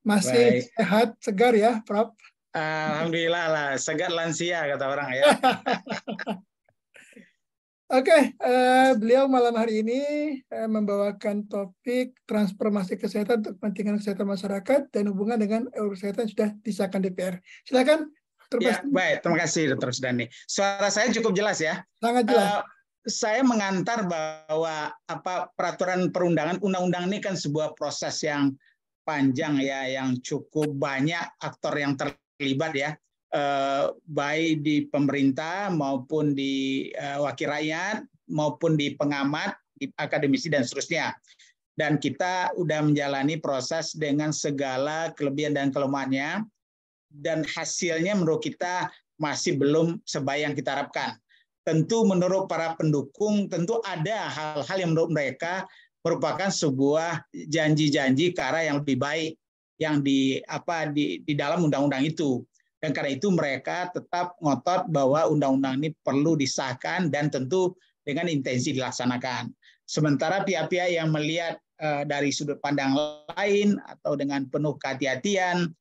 Masih Baik. sehat, segar ya, Prof? Alhamdulillah lah, segar lansia kata orang ya. Oke, beliau malam hari ini membawakan topik transformasi kesehatan untuk kepentingan kesehatan masyarakat dan hubungan dengan kesehatan sudah disahkan DPR. Silakan, Dr. Ya, Basti. baik, terima kasih Dr. Sudani. Suara saya cukup jelas ya. Sangat jelas. Saya mengantar bahwa peraturan perundangan, undang-undang ini kan sebuah proses yang panjang ya, yang cukup banyak aktor yang terlibat ya, baik di pemerintah maupun di wakil rakyat maupun di pengamat, di akademisi dan seterusnya. Dan kita sudah menjalani proses dengan segala kelebihan dan kelemahannya, dan hasilnya menurut kita masih belum sebaik yang kita harapkan. Tentu menurut para pendukung, tentu ada hal-hal yang menurut mereka merupakan sebuah janji-janji ke arah yang lebih baik yang di dalam undang-undang itu. Dan karena itu mereka tetap ngotot bahwa undang-undang ini perlu disahkan dan tentu dengan intensi dilaksanakan. Sementara pihak-pihak yang melihat dari sudut pandang lain atau dengan penuh kehati-hatian,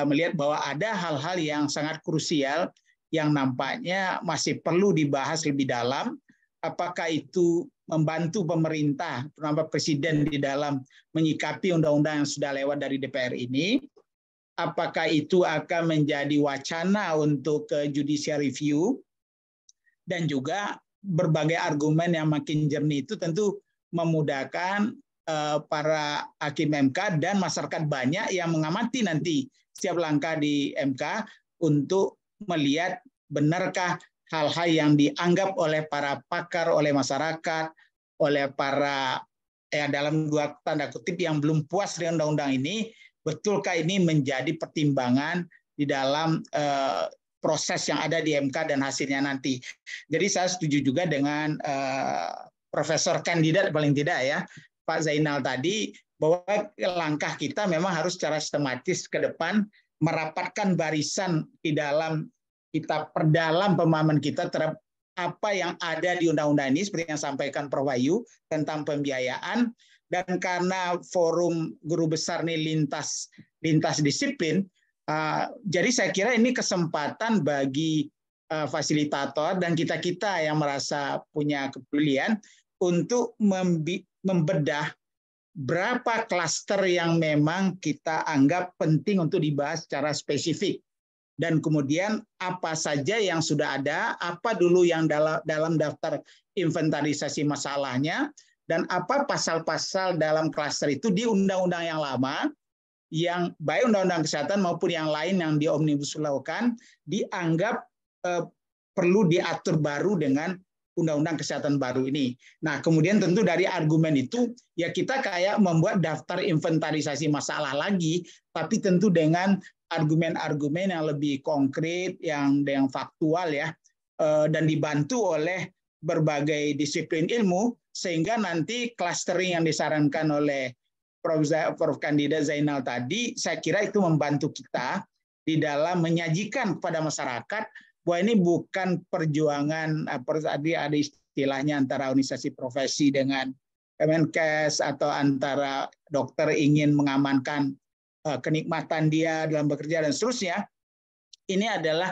melihat bahwa ada hal-hal yang sangat krusial yang nampaknya masih perlu dibahas lebih dalam, apakah itu membantu pemerintah, terutama presiden di dalam menyikapi undang-undang yang sudah lewat dari DPR ini, apakah itu akan menjadi wacana untuk judicial review, dan juga berbagai argumen yang makin jernih itu tentu memudahkan para hakim MK dan masyarakat banyak yang mengamati nanti setiap langkah di MK untuk melihat benarkah hal-hal yang dianggap oleh para pakar, oleh masyarakat, oleh para dalam dua tanda kutip yang belum puas dengan undang-undang ini, betulkah ini menjadi pertimbangan di dalam proses yang ada di MK dan hasilnya nanti. Jadi saya setuju juga dengan Profesor Kandidat paling tidak ya, Pak Zainal tadi, bahwa langkah kita memang harus secara sistematis ke depan merapatkan barisan di dalam kita perdalam pemahaman kita terhadap apa yang ada di undang-undang ini seperti yang sampaikan Prof. Wahyu tentang pembiayaan, dan karena forum guru besar ini lintas disiplin, jadi saya kira ini kesempatan bagi fasilitator dan kita-kita yang merasa punya kepedulian untuk membedah berapa klaster yang memang kita anggap penting untuk dibahas secara spesifik. Dan kemudian apa saja yang sudah ada, apa dulu yang dalam daftar inventarisasi masalahnya, dan apa pasal-pasal dalam klaster itu di undang-undang yang lama, yang baik undang-undang kesehatan maupun yang lain yang di Omnibus Law kan dianggap perlu diatur baru dengan undang-undang kesehatan baru ini. Nah, kemudian tentu dari argumen itu, ya kita kayak membuat daftar inventarisasi masalah lagi, tapi tentu dengan argumen-argumen yang lebih konkret, yang faktual ya, dan dibantu oleh berbagai disiplin ilmu, sehingga nanti clustering yang disarankan oleh Prof. Kandidat Zainal tadi, saya kira itu membantu kita di dalam menyajikan kepada masyarakat bahwa ini bukan perjuangan tadi ada istilahnya antara organisasi profesi dengan Kemenkes atau antara dokter ingin mengamankan kenikmatan dia dalam bekerja dan seterusnya. Ini adalah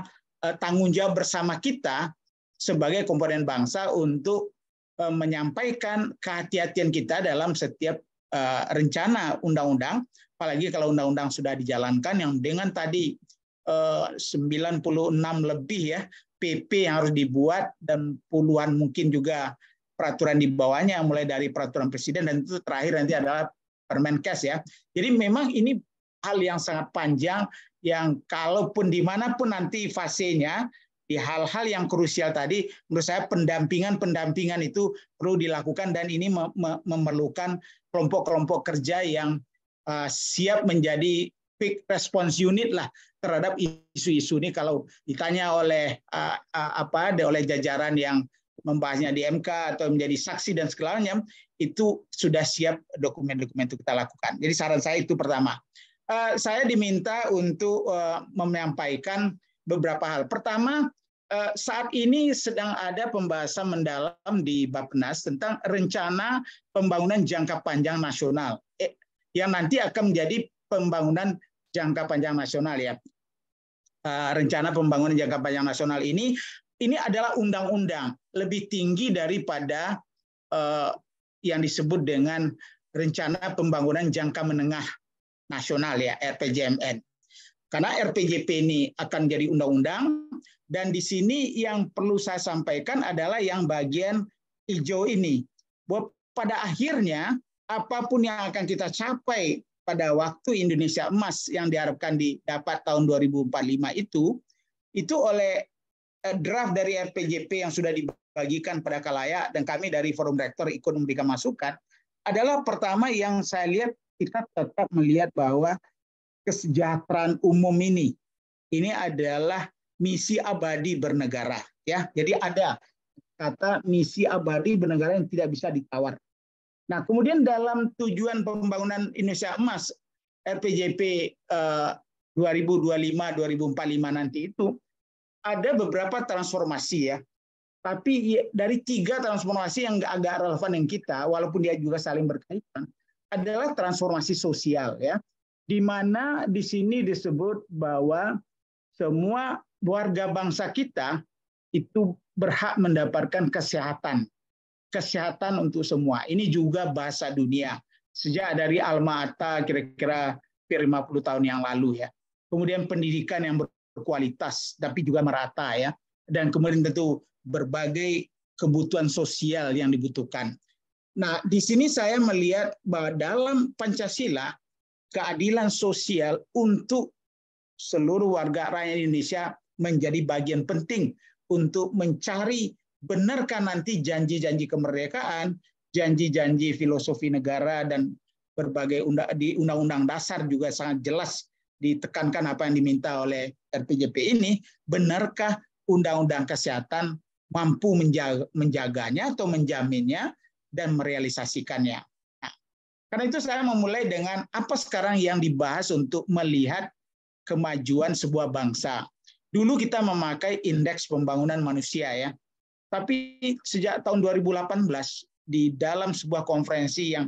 tanggung jawab bersama kita sebagai komponen bangsa untuk menyampaikan kehati-hatian kita dalam setiap rencana undang-undang, apalagi kalau undang-undang sudah dijalankan yang dengan tadi 96 lebih ya PP yang harus dibuat dan puluhan mungkin juga peraturan di bawahnya mulai dari peraturan presiden dan itu terakhir nanti adalah Permenkes ya. Jadi memang ini hal yang sangat panjang yang kalaupun dimanapun nanti fasenya di hal-hal yang krusial tadi, menurut saya pendampingan itu perlu dilakukan dan ini memerlukan kelompok-kelompok kerja yang siap menjadi quick response unit lah terhadap isu-isu ini. Kalau ditanya oleh oleh jajaran yang membahasnya di MK atau menjadi saksi dan segalanya, itu sudah siap dokumen-dokumen itu kita lakukan. Jadi saran saya itu pertama. Saya diminta untuk menyampaikan beberapa hal. Pertama, saat ini sedang ada pembahasan mendalam di Bappenas tentang rencana pembangunan jangka panjang nasional. yang nanti akan menjadi pembangunan jangka panjang nasional ya. Rencana pembangunan jangka panjang nasional ini adalah undang-undang lebih tinggi daripada yang disebut dengan rencana pembangunan jangka menengah nasional ya, RPJMN. Karena RPJP ini akan jadi undang-undang, dan di sini yang perlu saya sampaikan adalah yang bagian hijau ini. Bahwa pada akhirnya apapun yang akan kita capai pada waktu Indonesia Emas yang diharapkan didapat tahun 2045 itu oleh draft dari RPJP yang sudah dibagikan pada khalayak, dan kami dari Forum Rektor ikut memberikan masukan, adalah pertama yang saya lihat, kita tetap melihat bahwa kesejahteraan umum ini adalah misi abadi bernegara ya. Jadi ada kata misi abadi bernegara yang tidak bisa ditawar. Nah, kemudian dalam tujuan pembangunan Indonesia Emas RPJP 2025-2045 nanti itu ada beberapa transformasi ya. Tapi dari 3 transformasi yang agak relevan yang kita, walaupun dia juga saling berkaitan, adalah transformasi sosial ya. Di mana di sini disebut bahwa semua warga bangsa kita itu berhak mendapatkan kesehatan untuk semua. Ini juga bahasa dunia sejak dari Alma-Ata kira-kira 50 tahun yang lalu ya. Kemudian pendidikan yang berkualitas tapi juga merata ya, dan kemudian tentu berbagai kebutuhan sosial yang dibutuhkan. Nah, di sini saya melihat bahwa dalam Pancasila keadilan sosial untuk seluruh warga rakyat Indonesia menjadi bagian penting untuk mencari benarkah nanti janji-janji kemerdekaan, janji-janji filosofi negara, dan berbagai di Undang-Undang Dasar juga sangat jelas ditekankan apa yang diminta oleh RPJP ini, benarkah Undang-Undang Kesehatan mampu menjaganya atau menjaminnya dan merealisasikannya. Nah, karena itu saya memulai dengan apa sekarang yang dibahas untuk melihat kemajuan sebuah bangsa. Dulu kita memakai indeks pembangunan manusia ya. Tapi sejak tahun 2018 di dalam sebuah konferensi yang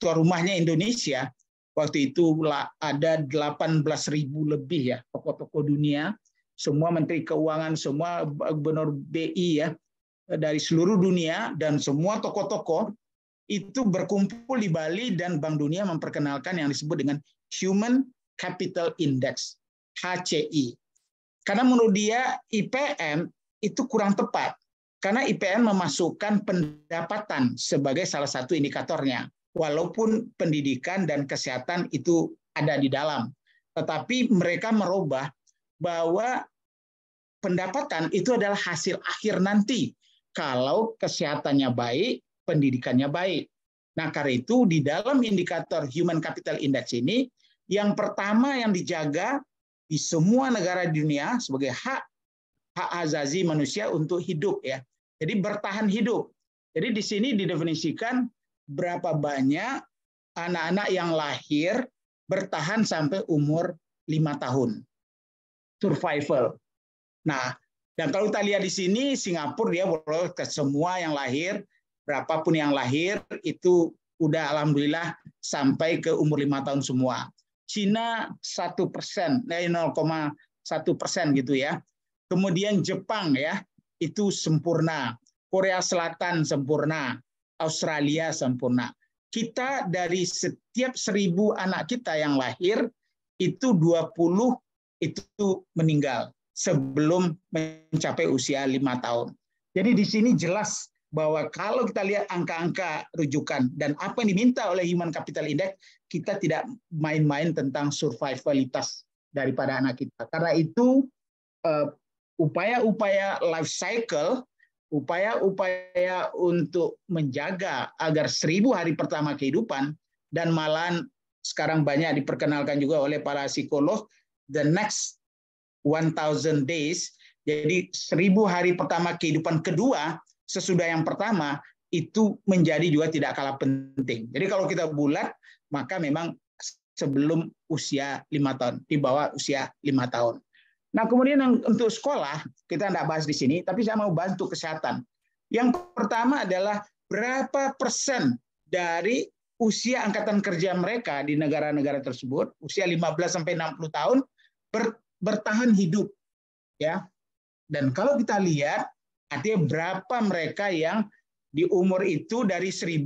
tuan rumahnya Indonesia, waktu itu ada 18.000 lebih ya tokoh-tokoh dunia, semua menteri keuangan, semua gubernur BI ya dari seluruh dunia, dan semua tokoh-tokoh itu berkumpul di Bali, dan Bank Dunia memperkenalkan yang disebut dengan Human Capital Index HCI. Karena menurut dia IPM itu kurang tepat, karena IPM memasukkan pendapatan sebagai salah satu indikatornya, walaupun pendidikan dan kesehatan itu ada di dalam. Tetapi mereka merubah bahwa pendapatan itu adalah hasil akhir nanti, kalau kesehatannya baik, pendidikannya baik. Nah, karena itu di dalam indikator Human Capital Index ini, yang pertama yang dijaga di semua negara di dunia sebagai hak asasi manusia untuk hidup ya. Jadi bertahan hidup. Jadi di sini didefinisikan berapa banyak anak-anak yang lahir bertahan sampai umur 5 tahun. Survival. Nah, dan kalau kita lihat di sini Singapura dia boleh ke semua yang lahir, berapapun yang lahir itu udah alhamdulillah sampai ke umur 5 tahun semua. Cina 1%, 0,1% gitu ya. Kemudian Jepang ya, itu sempurna. Korea Selatan sempurna. Australia sempurna. Kita dari setiap 1.000 anak kita yang lahir, itu 20 itu meninggal sebelum mencapai usia 5 tahun. Jadi di sini jelas bahwa kalau kita lihat angka-angka rujukan dan apa yang diminta oleh Human Capital Index, kita tidak main-main tentang survivalitas daripada anak kita. Karena itu upaya-upaya life cycle, upaya-upaya untuk menjaga agar 1.000 hari pertama kehidupan, dan malahan sekarang banyak diperkenalkan juga oleh para psikolog, the next 1,000 days, jadi 1.000 hari pertama kehidupan kedua, sesudah yang pertama, itu menjadi juga tidak kalah penting. Jadi kalau kita bulat, maka memang sebelum usia 5 tahun, di bawah usia 5 tahun. Nah, kemudian untuk sekolah, kita tidak bahas di sini, tapi saya mau bantu kesehatan. Yang pertama adalah berapa persen dari usia angkatan kerja mereka di negara-negara tersebut, usia 15 sampai 60 tahun bertahan hidup, ya. Dan kalau kita lihat, artinya berapa mereka yang di umur itu dari 1000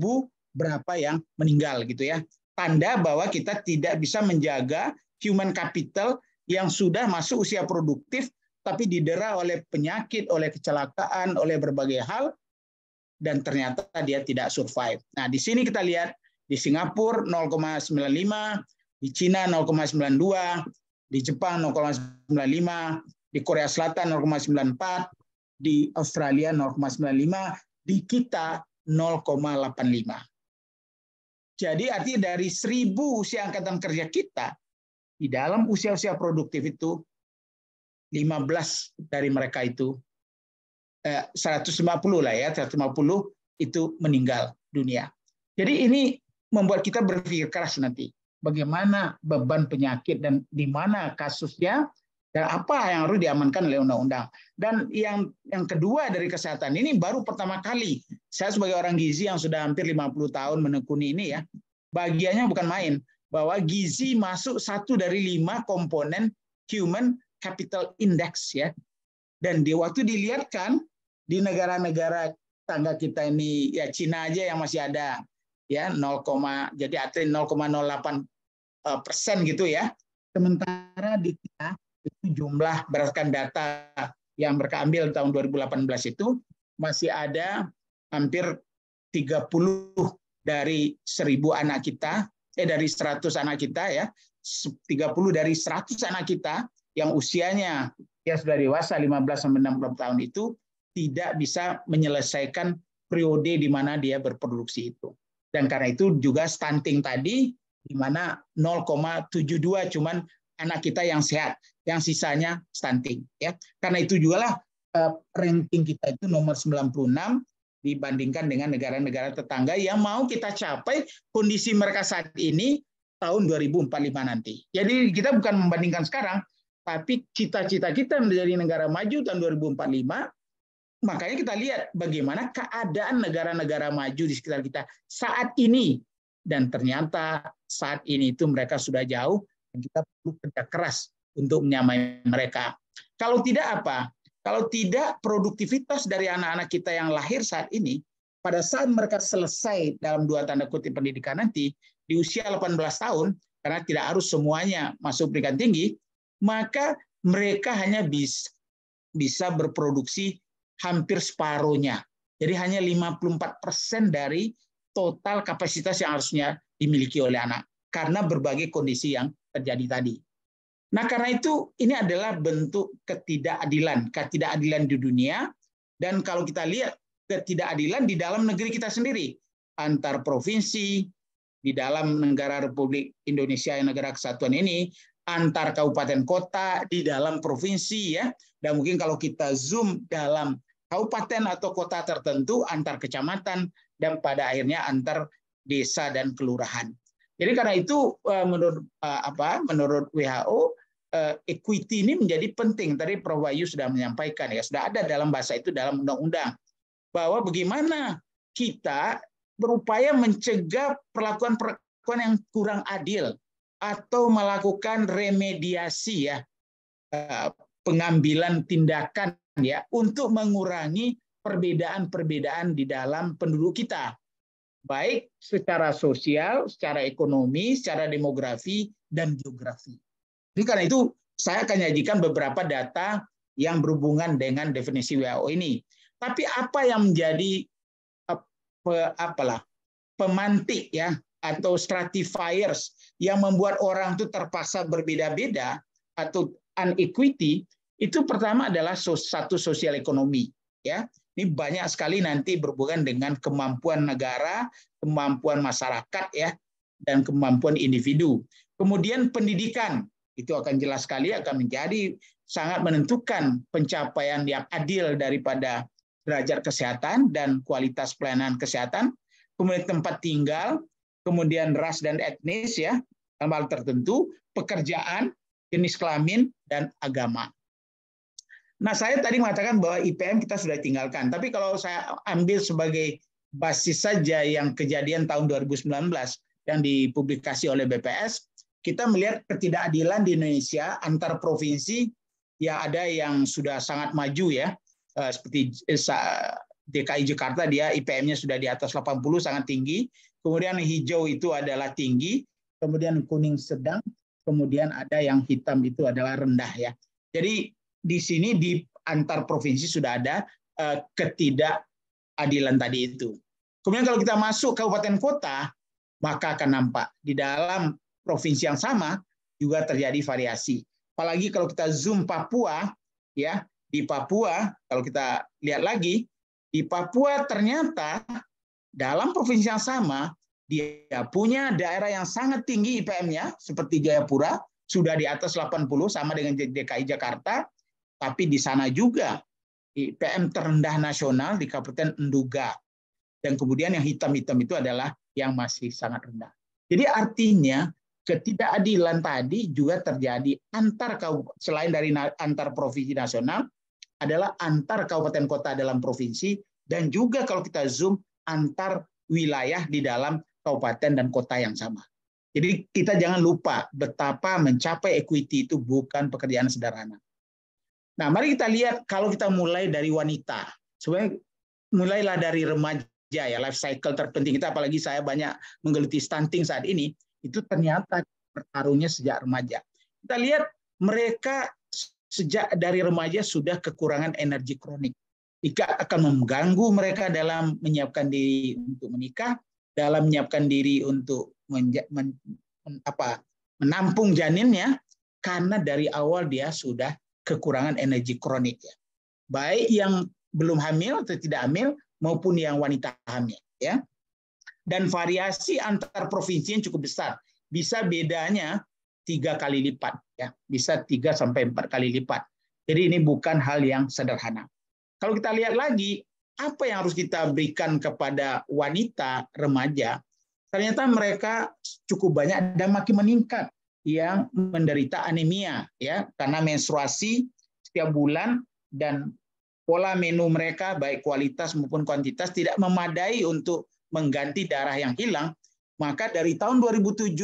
berapa yang meninggal gitu ya. Tanda bahwa kita tidak bisa menjaga human capital yang sudah masuk usia produktif tapi didera oleh penyakit, oleh kecelakaan, oleh berbagai hal, dan ternyata dia tidak survive. Nah, di sini kita lihat di Singapura 0,95, di Cina 0,92, di Jepang 0,95, di Korea Selatan 0,94, di Australia 0,95, di kita 0,85. Jadi artinya dari 1000 usia angkatan kerja kita, di dalam usia-usia produktif itu, 15 dari mereka itu, 150 lah ya, 150 itu meninggal dunia. Jadi ini membuat kita berpikir keras nanti, bagaimana beban penyakit dan di mana kasusnya, dan apa yang harus diamankan oleh undang-undang. Dan yang kedua dari kesehatan ini baru pertama kali, saya sebagai orang gizi yang sudah hampir 50 tahun menekuni ini ya, bagiannya bukan main, bahwa gizi masuk 1 dari 5 komponen Human Capital Index ya. Dan di waktu dilihatkan di negara-negara tangga kita ini, ya Cina aja yang masih ada ya jadi artinya 0,08% gitu ya. Sementara di kita itu jumlah berdasarkan data yang mereka ambil tahun 2018 itu masih ada hampir 30 dari 1000 anak kita, dari 100 anak kita ya, 30 dari 100 anak kita yang usianya ya sudah dewasa 15 sampai 60 tahun itu tidak bisa menyelesaikan periode di mana dia berproduksi itu. Dan karena itu juga stunting tadi di mana 0,72 cuman anak kita yang sehat, yang sisanya stunting ya. Karena itu juga lah ranking kita itu nomor 96 dibandingkan dengan negara-negara tetangga yang mau kita capai kondisi mereka saat ini tahun 2045 nanti. Jadi kita bukan membandingkan sekarang, tapi cita-cita kita menjadi negara maju tahun 2045. Makanya kita lihat bagaimana keadaan negara-negara maju di sekitar kita saat ini. Dan ternyata saat ini itu mereka sudah jauh, dan kita perlu kerja keras untuk menyamai mereka. Kalau tidak apa? Kalau tidak produktivitas dari anak-anak kita yang lahir saat ini, pada saat mereka selesai dalam 2 tanda kutip pendidikan nanti, di usia 18 tahun, karena tidak harus semuanya masuk pendidikan tinggi, maka mereka hanya bisa berproduksi hampir separuhnya. Jadi hanya 54% dari total kapasitas yang harusnya dimiliki oleh anak. Karena berbagai kondisi yang terjadi tadi. Nah, karena itu ini adalah bentuk ketidakadilan di dunia, dan kalau kita lihat ketidakadilan di dalam negeri kita sendiri, antar provinsi, di dalam negara Republik Indonesia yang negara kesatuan ini, antar kabupaten kota, di dalam provinsi ya, dan mungkin kalau kita zoom dalam kabupaten atau kota tertentu, antar kecamatan, dan pada akhirnya antar desa dan kelurahan. Jadi karena itu menurut WHO equity ini menjadi penting. Tadi Prof. Wahyu sudah menyampaikan ya, sudah ada dalam bahasa itu dalam undang-undang bahwa bagaimana kita berupaya mencegah perlakuan yang kurang adil atau melakukan remediasi ya, pengambilan tindakan ya untuk mengurangi perbedaan-perbedaan di dalam penduduk kita, baik secara sosial, secara ekonomi, secara demografi, dan geografi. Jadi karena itu saya akan nyajikan beberapa data yang berhubungan dengan definisi WHO ini. Tapi apa yang menjadi pemantik ya atau stratifiers yang membuat orang itu terpaksa berbeda-beda atau unequity, itu pertama adalah satu sosial ekonomi ya. Ini banyak sekali nanti berhubungan dengan kemampuan negara, kemampuan masyarakat ya, dan kemampuan individu. Kemudian pendidikan, itu akan jelas sekali akan menjadi sangat menentukan pencapaian yang adil daripada derajat kesehatan dan kualitas pelayanan kesehatan. Kemudian tempat tinggal, kemudian ras dan etnis ya, dalam hal tertentu, pekerjaan, jenis kelamin, dan agama. Nah, saya tadi mengatakan bahwa IPM kita sudah tinggalkan, tapi kalau saya ambil sebagai basis saja yang kejadian tahun 2019 yang dipublikasi oleh BPS, kita melihat ketidakadilan di Indonesia antar provinsi. Ya, ada yang sudah sangat maju ya, seperti DKI Jakarta, dia IPM-nya sudah di atas 80, sangat tinggi. Kemudian hijau itu adalah tinggi, kemudian kuning sedang, kemudian ada yang hitam itu adalah rendah ya. Jadi di sini di antar provinsi sudah ada ketidakadilan tadi itu. Kemudian kalau kita masuk kabupaten kota, maka akan nampak di dalam provinsi yang sama juga terjadi variasi. Apalagi kalau kita zoom Papua, ya, di Papua kalau kita lihat lagi, di Papua ternyata dalam provinsi yang sama dia punya daerah yang sangat tinggi IPM-nya seperti Jayapura sudah di atas 80 sama dengan DKI Jakarta, tapi di sana juga IPM terendah nasional di Kabupaten Nduga. Dan kemudian yang hitam-hitam itu adalah yang masih sangat rendah. Jadi artinya ketidakadilan tadi juga terjadi selain dari antar provinsi nasional, adalah antar kabupaten kota dalam provinsi, dan juga kalau kita zoom antar wilayah di dalam kabupaten dan kota yang sama. Jadi kita jangan lupa betapa mencapai equity itu bukan pekerjaan sederhana. Nah, mari kita lihat kalau kita mulai dari wanita. Sebenarnya mulailah dari remaja ya, life cycle terpenting kita, apalagi saya banyak menggeluti stunting saat ini, itu ternyata bertarungnya sejak remaja. Kita lihat mereka sejak dari remaja sudah kekurangan energi kronik. Jika akan mengganggu mereka dalam menyiapkan diri untuk menikah, dalam menyiapkan diri untuk menampung janinnya, karena dari awal dia sudah kekurangan energi kronik ya. Baik yang belum hamil atau tidak hamil maupun yang wanita hamil ya. Dan variasi antar provinsi yang cukup besar. Bisa bedanya 3 kali lipat ya. Bisa 3 sampai 4 kali lipat. Jadi ini bukan hal yang sederhana. Kalau kita lihat lagi apa yang harus kita berikan kepada wanita remaja, ternyata mereka cukup banyak dan makin meningkat yang menderita anemia ya, karena menstruasi setiap bulan dan pola menu mereka baik kualitas maupun kuantitas tidak memadai untuk mengganti darah yang hilang. Maka dari tahun 2007,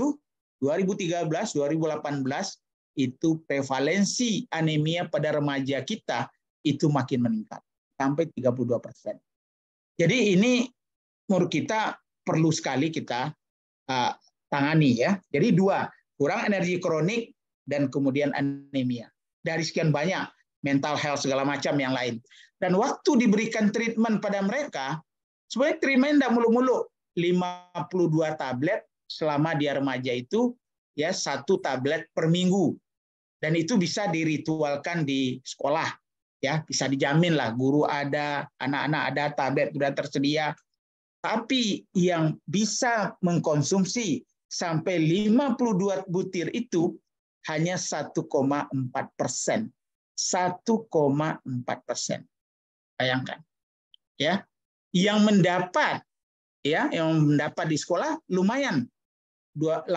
2013, 2018 itu prevalensi anemia pada remaja kita itu makin meningkat sampai 32%. Jadi ini menurut kita perlu sekali kita tangani ya. Jadi 2, kurang energi kronik dan kemudian anemia. Dari sekian banyak mental health segala macam yang lain. Dan waktu diberikan treatment pada mereka, sebenarnya treatment tidak mulu-mulu 52 tablet selama dia remaja itu ya, 1 tablet per minggu. Dan itu bisa diritualkan di sekolah. Ya, bisa dijamin lah guru ada, anak-anak ada, tablet sudah tersedia. Tapi yang bisa mengkonsumsi sampai 52 butir itu hanya 1,4%. 1,4%. Bayangkan. Ya. Yang mendapat di sekolah lumayan. 80%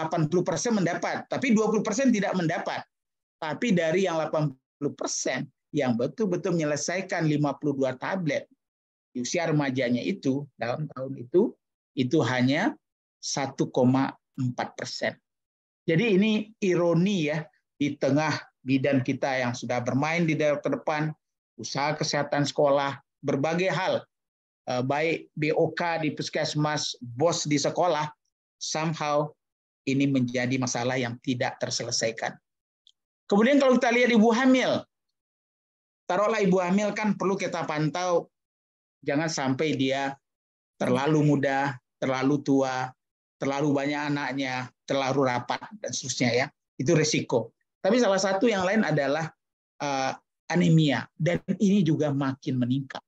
mendapat, tapi 20% tidak mendapat. Tapi dari yang 80% yang betul-betul menyelesaikan 52 tablet di usia remajanya itu dalam tahun itu hanya 1,4%. Jadi ini ironi ya, di tengah bidan kita yang sudah bermain di daerah terdepan, usaha kesehatan sekolah, berbagai hal, baik BOK di puskesmas, BOS di sekolah, somehow ini menjadi masalah yang tidak terselesaikan. Kemudian kalau kita lihat ibu hamil, taruhlah ibu hamil kan perlu kita pantau, jangan sampai dia terlalu muda, terlalu tua, terlalu banyak anaknya, terlalu rapat, dan seterusnya ya. Itu risiko. Tapi salah satu yang lain adalah anemia, dan ini juga makin meningkat.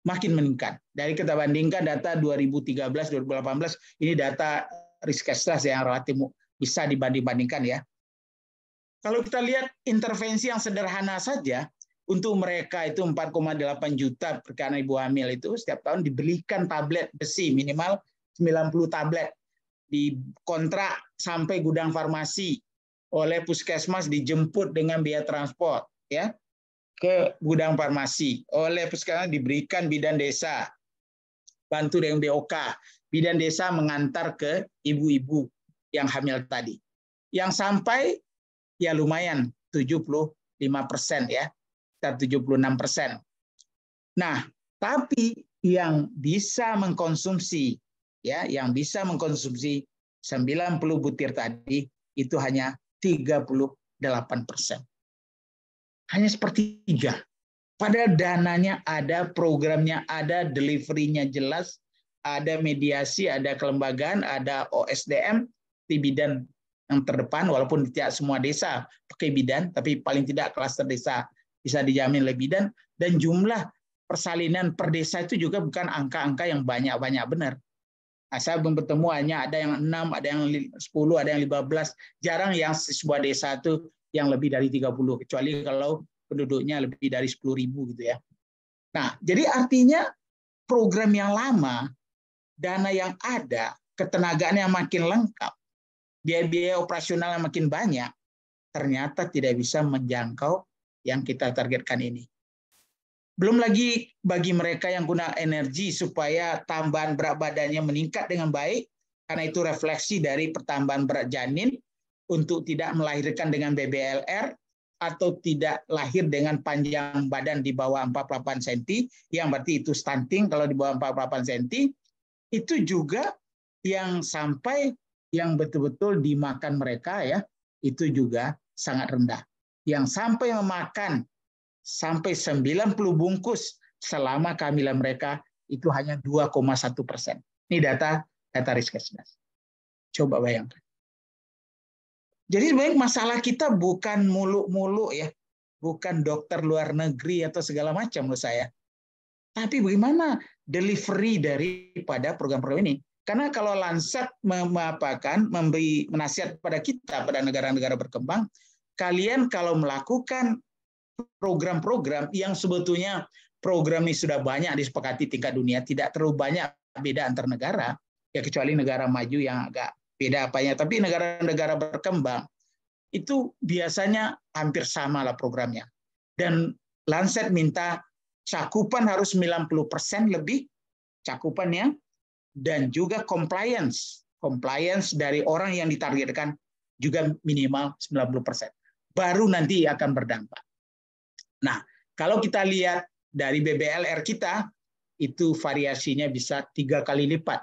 Makin meningkat. Dari kita bandingkan data 2013-2018, ini data Riskesdas yang relatif bisa dibanding-bandingkan ya. Kalau kita lihat intervensi yang sederhana saja, untuk mereka itu 4,8 juta perkara ibu hamil itu setiap tahun dibelikan tablet besi minimal 90 tablet, dikontrak sampai gudang farmasi oleh puskesmas, dijemput dengan biaya transport ya ke gudang farmasi oleh puskesmas, diberikan bidan desa bantu dengan BOK. Bidan desa mengantar ke ibu-ibu yang hamil tadi. Yang sampai ya lumayan 75% ya, sekitar 76%. Nah, tapi yang bisa mengkonsumsi ya, yang bisa mengkonsumsi 90 butir tadi itu hanya 38%. Hanya sepertiga. Padahal dananya ada, programnya ada, delivery-nya jelas, ada mediasi, ada kelembagaan, ada OSDM di bidan yang terdepan, walaupun tidak semua desa pakai bidan, tapi paling tidak klaster desa bisa dijamin oleh bidan, dan jumlah persalinan per desa itu juga bukan angka-angka yang banyak-banyak benar. Nah, saya belum bertemu hanya ada yang 6, ada yang 10, ada yang 15, jarang yang sebuah desa itu yang lebih dari 30, kecuali kalau penduduknya lebih dari 10.000 gitu ya. Nah, jadi artinya program yang lama, dana yang ada, ketenagaan yang makin lengkap, biaya-biaya operasional yang makin banyak, ternyata tidak bisa menjangkau yang kita targetkan ini. Belum lagi bagi mereka yang guna energi supaya tambahan berat badannya meningkat dengan baik, karena itu refleksi dari pertambahan berat janin untuk tidak melahirkan dengan BBLR, atau tidak lahir dengan panjang badan di bawah 48 cm, yang berarti itu stunting kalau di bawah 48 cm, itu juga yang sampai yang betul-betul dimakan mereka ya, itu juga sangat rendah. Yang sampai memakan sampai 90 bungkus selama kehamilan mereka itu hanya 2,1%. Ini data Riskesdas. Coba bayangkan. Jadi sebenarnya masalah kita bukan muluk-muluk ya, bukan dokter luar negeri atau segala macam menurut saya. Tapi bagaimana delivery daripada program-program ini? Karena kalau Lancet memberi nasihat pada kita, pada negara-negara berkembang, kalian kalau melakukan program-program yang sebetulnya program ini sudah banyak disepakati tingkat dunia, tidak terlalu banyak beda antar negara, ya kecuali negara maju yang agak beda apanya, tapi negara-negara berkembang itu biasanya hampir sama lah programnya. Dan Lancet minta cakupan harus 90% lebih cakupannya, dan juga compliance dari orang yang ditargetkan juga minimal 90%. Baru nanti akan berdampak. Nah, kalau kita lihat dari BBLR kita, itu variasinya bisa 3 kali lipat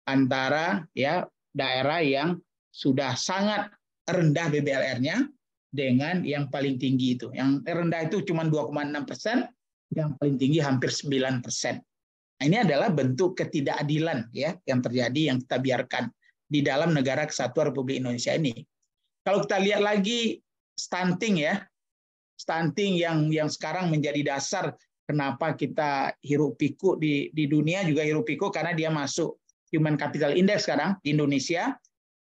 antara ya daerah yang sudah sangat rendah BBLR-nya dengan yang paling tinggi itu. Yang rendah itu cuma 2,6%, yang paling tinggi hampir 9%. Nah, ini adalah bentuk ketidakadilan ya yang terjadi, yang kita biarkan di dalam negara kesatuan Republik Indonesia ini. Kalau kita lihat lagi stunting ya, stunting yang sekarang menjadi dasar kenapa kita hiruk pikuk di dunia juga hiruk pikuk karena dia masuk Human Capital Index sekarang di Indonesia.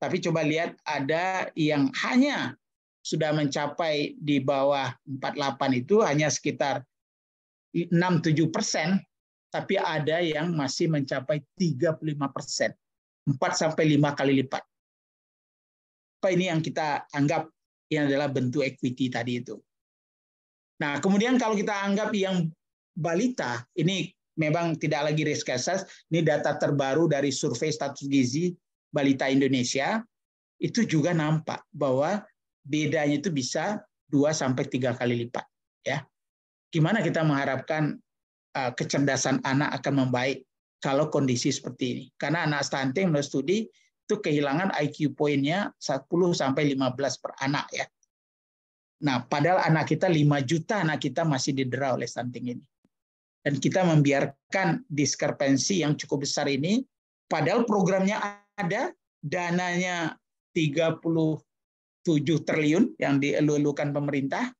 Tapi coba lihat ada yang hanya sudah mencapai di bawah 48 itu hanya sekitar 6-7%, tapi ada yang masih mencapai 35%, 4-5 kali lipat. Apa ini yang kita anggap ini adalah bentuk equity tadi itu. Nah, kemudian kalau kita anggap yang balita, ini memang tidak lagi Riskesdas, ini data terbaru dari survei status gizi balita Indonesia, itu juga nampak bahwa bedanya itu bisa 2-3 kali lipat. Ya, gimana kita mengharapkan kecerdasan anak akan membaik kalau kondisi seperti ini? Karena anak stunting menurut studi itu kehilangan IQ poinnya 10-15 per anak ya. Nah, padahal anak kita 5 juta anak kita masih didera oleh stunting ini. Dan kita membiarkan diskrepensi yang cukup besar ini, padahal programnya ada, dananya 37 triliun yang dielu-elukan pemerintah,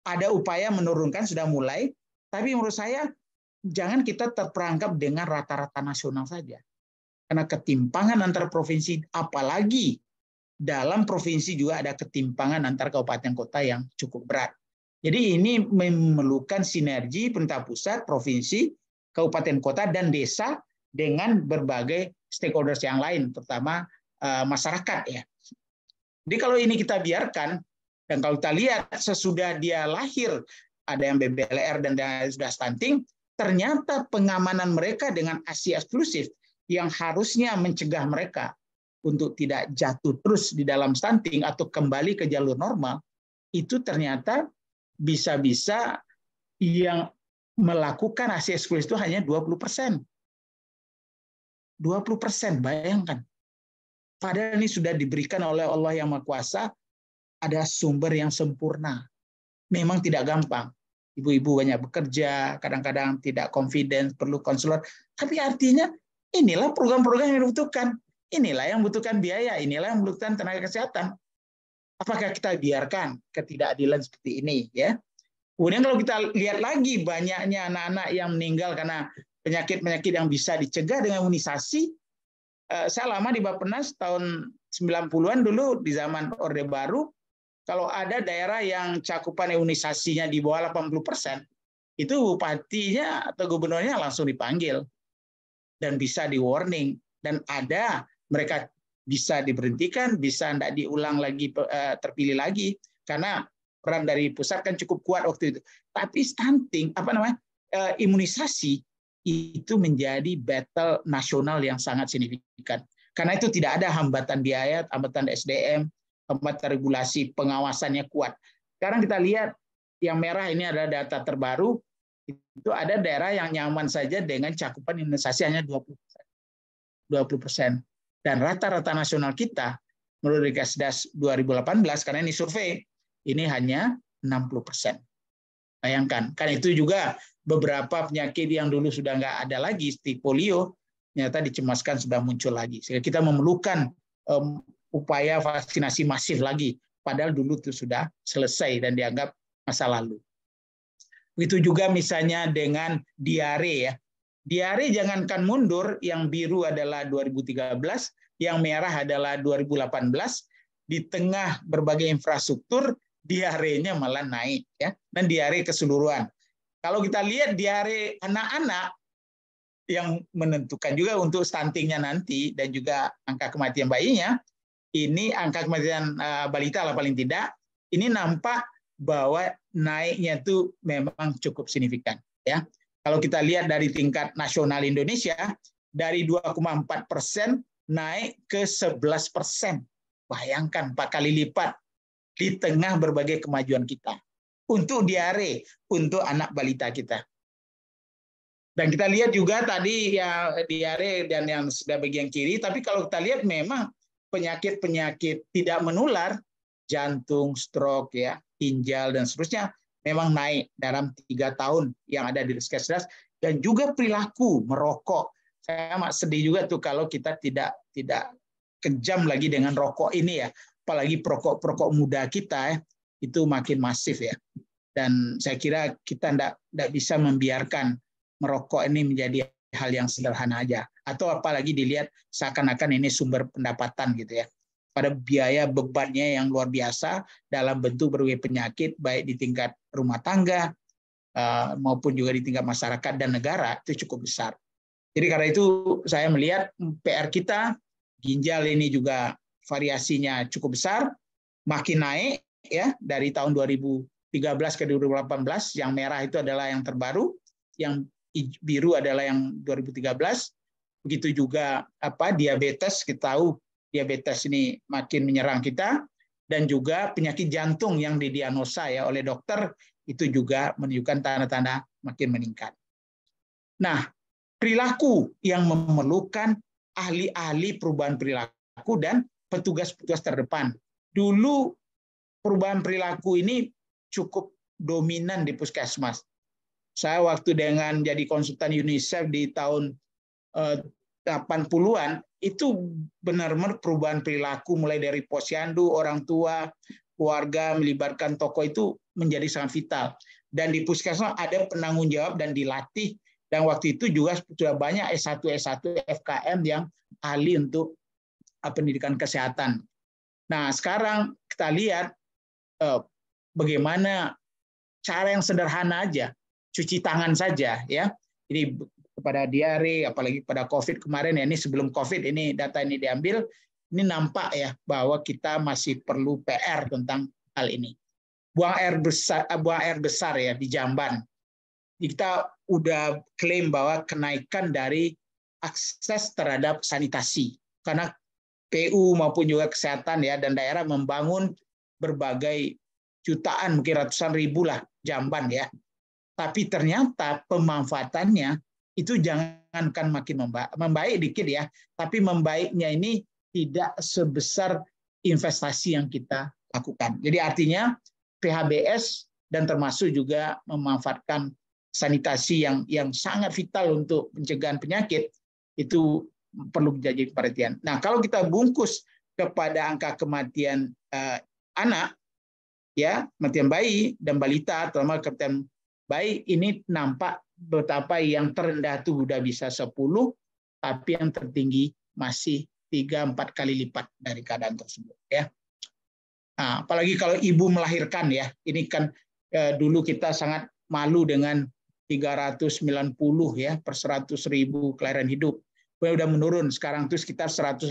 ada upaya menurunkan, sudah mulai, tapi menurut saya jangan kita terperangkap dengan rata-rata nasional saja. Karena ketimpangan antar provinsi, apalagi dalam provinsi juga ada ketimpangan antar kabupaten kota yang cukup berat. Jadi ini memerlukan sinergi pemerintah pusat, provinsi, kabupaten kota, dan desa dengan berbagai stakeholders yang lain, terutama masyarakat ya. Jadi kalau ini kita biarkan, dan kalau kita lihat sesudah dia lahir, ada yang BBLR dan sudah stunting, ternyata pengamanan mereka dengan ASI eksklusif yang harusnya mencegah mereka untuk tidak jatuh terus di dalam stunting atau kembali ke jalur normal, itu ternyata bisa-bisa yang melakukan ASI eksklusif itu hanya 20%. 20%, bayangkan. Padahal ini sudah diberikan oleh Allah yang Maha Kuasa, ada sumber yang sempurna. Memang tidak gampang. Ibu-ibu banyak bekerja, kadang-kadang tidak confident, perlu konselor. Tapi artinya inilah program-program yang dibutuhkan. Inilah yang membutuhkan biaya, inilah yang membutuhkan tenaga kesehatan. Apakah kita biarkan ketidakadilan seperti ini? Ya. Kemudian kalau kita lihat lagi banyaknya anak-anak yang meninggal karena penyakit-penyakit yang bisa dicegah dengan imunisasi. Saya lama di Bappenas tahun 90-an dulu di zaman Orde Baru, kalau ada daerah yang cakupan imunisasinya di bawah 80%, itu bupatinya atau gubernurnya langsung dipanggil dan bisa di-warning. Dan ada mereka bisa diberhentikan, bisa tidak diulang lagi, terpilih lagi, karena peran dari pusat kan cukup kuat waktu itu. Tapi stunting, imunisasi itu menjadi battle nasional yang sangat signifikan. Karena itu tidak ada hambatan biaya, hambatan SDM, hambatan regulasi, pengawasannya kuat. Sekarang kita lihat yang merah ini adalah data terbaru, itu ada daerah yang nyaman saja dengan cakupan imunisasi hanya 20%. Dan rata-rata nasional kita, menurut Riksdas 2018, karena ini survei, ini hanya 60%. Bayangkan, kan itu juga beberapa penyakit yang dulu sudah nggak ada lagi, seperti polio, ternyata dicemaskan sudah muncul lagi. Sehingga kita memerlukan upaya vaksinasi masif lagi, padahal dulu itu sudah selesai dan dianggap masa lalu. Begitu juga misalnya dengan diare ya. Diare jangankan mundur, yang biru adalah 2013, yang merah adalah 2018, di tengah berbagai infrastruktur, diarenya malah naik ya, dan diare keseluruhan. Kalau kita lihat diare anak-anak yang menentukan juga untuk stuntingnya nanti dan juga angka kematian bayinya, ini angka kematian balita lah paling tidak, ini nampak bahwa naiknya itu memang cukup signifikan ya. Kalau kita lihat dari tingkat nasional Indonesia, dari 2,4% naik ke 11%. Bayangkan 4 kali lipat di tengah berbagai kemajuan kita. Untuk diare, untuk anak balita kita. Dan kita lihat juga tadi ya diare dan yang sudah bagian kiri, tapi kalau kita lihat memang penyakit-penyakit tidak menular, jantung, stroke, ya, ginjal, dan seterusnya, memang naik dalam 3 tahun yang ada di Riskesdas, dan juga perilaku merokok. Saya sedih juga tuh kalau kita tidak kejam lagi dengan rokok ini ya, apalagi perokok muda kita ya, itu makin masif ya. Dan saya kira kita tidak bisa membiarkan merokok ini menjadi hal yang sederhana aja, atau apalagi dilihat seakan-akan ini sumber pendapatan gitu ya. Pada biaya bebannya yang luar biasa dalam bentuk berbagai penyakit, baik di tingkat rumah tangga maupun juga di tingkat masyarakat dan negara, itu cukup besar. Jadi karena itu saya melihat PR kita, ginjal ini juga variasinya cukup besar, makin naik ya dari tahun 2013 ke 2018, yang merah itu adalah yang terbaru, yang biru adalah yang 2013. Begitu juga diabetes, kita tahu diabetes ini makin menyerang kita, dan juga penyakit jantung yang didiagnosa ya oleh dokter itu juga menunjukkan tanda-tanda makin meningkat. Nah, perilaku yang memerlukan ahli-ahli perubahan perilaku dan petugas-petugas terdepan. Dulu perubahan perilaku ini cukup dominan di puskesmas. Saya waktu dengan jadi konsultan UNICEF di tahun 80-an, itu benar-benar perubahan perilaku mulai dari posyandu, orang tua, keluarga, melibatkan tokoh itu menjadi sangat vital. Dan di puskesmas ada penanggung jawab dan dilatih, dan waktu itu juga sudah banyak S1, FKM yang ahli untuk pendidikan kesehatan. Nah, sekarang kita lihat bagaimana cara yang sederhana aja, cuci tangan saja ya. Ini kepada diare, apalagi pada COVID kemarin ya, ini sebelum COVID ini data ini diambil, ini nampak ya bahwa kita masih perlu PR tentang hal ini. Buang air besar ya di jamban. kita udah klaim bahwa kenaikan dari akses terhadap sanitasi, karena PU maupun juga kesehatan ya dan daerah membangun berbagai jutaan, mungkin ratusan ribu lah jamban ya. Tapi ternyata pemanfaatannya itu jangankan makin membaik dikit ya, tapi membaiknya ini tidak sebesar investasi yang kita lakukan. Jadi artinya PHBS dan termasuk juga memanfaatkan sanitasi yang sangat vital untuk pencegahan penyakit itu perlu jadi perhatian. Nah, kalau kita bungkus kepada angka kematian anak, ya, kematian bayi dan balita, terutama kematian bayi, ini nampak betapa yang terendah itu udah bisa 10, tapi yang tertinggi masih 3-4 kali lipat dari keadaan tersebut. Ya. Nah, apalagi kalau ibu melahirkan ya, ini kan dulu kita sangat malu dengan 390 ya per 100.000 kelahiran hidup. Udah menurun, sekarang itu sekitar 118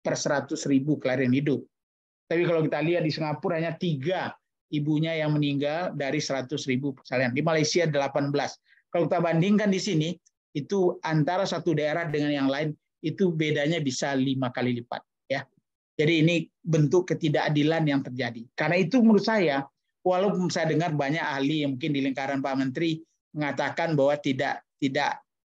per 100.000 kelahiran hidup. Tapi kalau kita lihat di Singapura hanya 3 ibunya yang meninggal dari 100.000 persalinan. Di Malaysia 18. Kalau kita bandingkan di sini, itu antara satu daerah dengan yang lain, itu bedanya bisa 5 kali lipat. Ya. Jadi ini bentuk ketidakadilan yang terjadi. Karena itu menurut saya, walaupun saya dengar banyak ahli yang mungkin di lingkaran Pak Menteri mengatakan bahwa tidak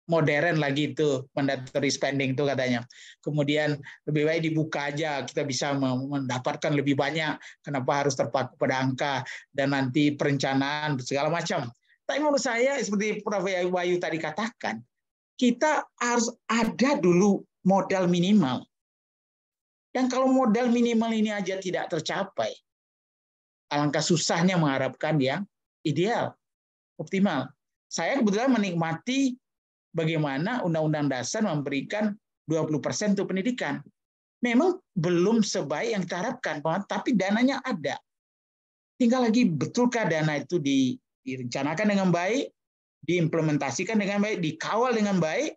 modern lagi itu mandatory spending itu katanya. Kemudian lebih baik dibuka aja, kita bisa mendapatkan lebih banyak. Kenapa harus terpaku pada angka dan nanti perencanaan segala macam. Tapi menurut saya seperti Prof. Wahyu tadi katakan, kita harus ada dulu modal minimal. Dan kalau modal minimal ini aja tidak tercapai, alangkah susahnya mengharapkan yang ideal, optimal. Saya kebetulan menikmati bagaimana Undang-Undang Dasar memberikan 20% untuk pendidikan. Memang belum sebaik yang kita harapkan, tapi dananya ada. Tinggal lagi betulkah dana itu direncanakan dengan baik, diimplementasikan dengan baik, dikawal dengan baik,